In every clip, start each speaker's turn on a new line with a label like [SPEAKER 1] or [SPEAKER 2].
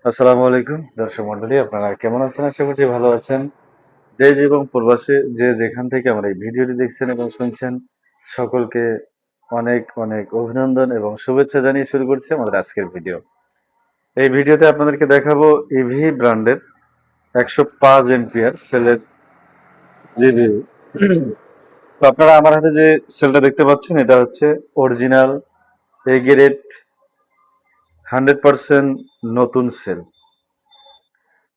[SPEAKER 1] আসসালামু আলাইকুম দর্শক মন্ডলী, আপনারা কেমন আছেন? আশা করছি ভালো আছেন। দেশ এবং প্রবাসে যে যেখান থেকে আমার এই ভিডিওটি দেখছেন এবং শুনছেন, সকলকে অনেক অনেক অভিনন্দন এবং শুভেচ্ছা জানিয়ে শুরু করছি আমাদের আজকের ভিডিও। এই ভিডিওতে আপনাদেরকে দেখাবো ইভি ব্র্যান্ডের 105 এম্পিয়ার সেলের রিভিউ। তো আপনারা আমার হাতে যে সেলটা দেখতে পাচ্ছেন, এটা হচ্ছে অরিজিনাল এ গ্রেড 100% নতুন সেল।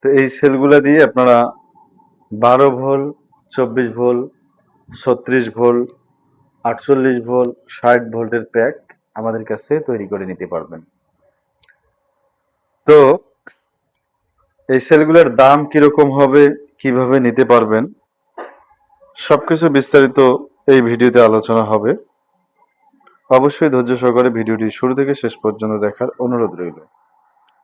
[SPEAKER 1] তো এই সেলগুলা দিয়ে আপনারা 12 ভোল্ট, 24 ভোল্ট, 36 ভোল্ট, 48 ভোল্ট, 60 ভোল্টের প্যাক আমাদের কাছ থেকে তৈরি করে নিতে পারবেন। তো এই সেলগুলোর দাম কিরকম হবে, কিভাবে নিতে পারবেন, সবকিছু বিস্তারিত এই ভিডিওতে আলোচনা হবে। অবশ্যই ধৈর্য সহকারে ভিডিওটি শুরু থেকে শেষ পর্যন্ত দেখার অনুরোধ রইল।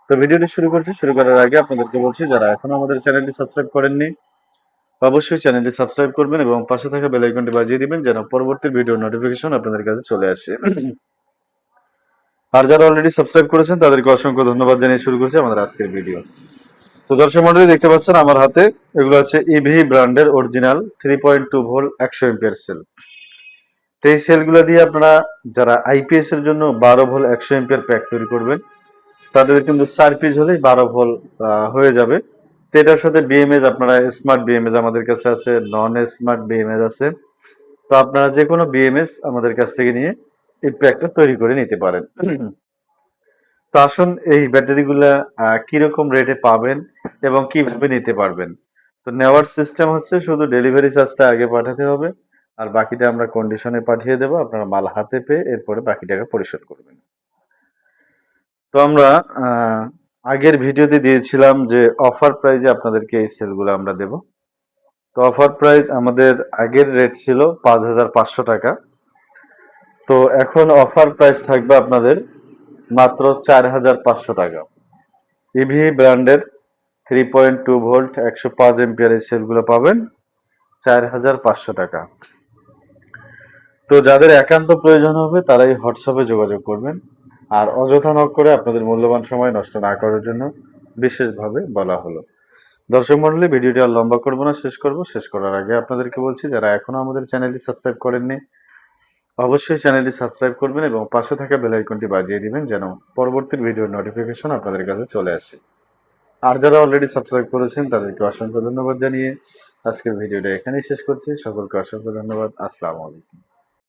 [SPEAKER 1] তো ভিডিওটি শুরু করছি। শুরু করার আগে আপনাদেরকে বলছি, যারা এখনো আমাদের চ্যানেলটি সাবস্ক্রাইব করেননি, অবশ্যই চ্যানেলটি সাবস্ক্রাইব করবেন এবং পাশে থাকা বেল আইকনটি বাজিয়ে দিবেন যেন পরবর্তী ভিডিওর নোটিফিকেশন আপনাদের কাছে চলে আসে। আর যারা অলরেডি সাবস্ক্রাইব করেছেন তাদেরকে অসংখ্য ধন্যবাদ জানিয়ে শুরু করছি আমাদের আজকের ভিডিও। তো দর্শক মন্ডলী, দেখতে পাচ্ছেন আমার হাতে এগুলো হচ্ছে ইভি ব্র্যান্ডের অরিজিনাল 3.2 ভোল্ট 100 এম্পিয়ার সেল। তো এই সেলগুলো দিয়ে আপনারা যারা আইপিএস এর জন্য 12 ভোল্ট 100 এম্পিয়ার প্যাক তৈরি করবেন, তাদের কিন্তু 4 পিস হলেই 12 ভোল্ট হয়ে যাবে। তো এটার সাথে বিএমএস, আপনারা স্মার্ট বিএমএস আমাদের কাছে আছে, নন স্মার্ট বিএমএস আছে। তো আপনারা যে কোনো বিএমএস আমাদের কাছ থেকে নিয়ে এই প্যাকটা তৈরি করে নিতে পারেন। তো আসুন এই ব্যাটারিগুলা কিরকম রেটে পাবেন এবং কিভাবে নিতে পারবেন। তো নেওয়ার সিস্টেম হচ্ছে, শুধু ডেলিভারি চার্জটা আগে পাঠাতে হবে, আর বাকিটা আমরা কন্ডিশনে পাঠিয়ে দেবো। আপনারা মাল হাতে পেয়ে এরপরে বাকি টাকা পরিশোধ করবেন। তো আমরা আগের ভিডিওতে দিয়েছিলাম যে অফার প্রাইজে আপনাদেরকে এই সেলগুলো আমরা দেব। তো অফার প্রাইস আমাদের আগের রেট ছিল 5,500 টাকা। তো এখন অফার প্রাইস থাকবে আপনাদের মাত্র 4,500 টাকা। ইভি ব্র্যান্ডের 3.2 ভোল্ট 105 এম্পিয়ার এই সেলগুলো পাবেন 4,500 টাকা। তো যাদের একান্ত প্রয়োজন হবে তারাই হোয়াটসঅ্যাপে যোগাযোগ করবেন। আর অযথা নক করে আপনাদের মূল্যবান সময় নষ্ট না করার জন্য বিশেষভাবে বলা হলো। দর্শক মন্ডলী, ভিডিওটি আর লম্বা করবো না, শেষ করব। শেষ করার আগে আপনাদেরকে বলছি, যারা এখনো আমাদের চ্যানেলটি সাবস্ক্রাইব করেননি, অবশ্যই চ্যানেলটি সাবস্ক্রাইব করবেন এবং পাশে থাকা বেল আইকনটি বাজিয়ে দিবেন যেন পরবর্তী ভিডিওর নোটিফিকেশন আপনাদের কাছে চলে আসে। আর যারা অলরেডি সাবস্ক্রাইব করেছেন তাদেরকে অসংখ্য ধন্যবাদ জানিয়ে আজকের ভিডিওটা এখানেই শেষ করছি। সকলকে অসংখ্য ধন্যবাদ। আসসালামু আলাইকুম।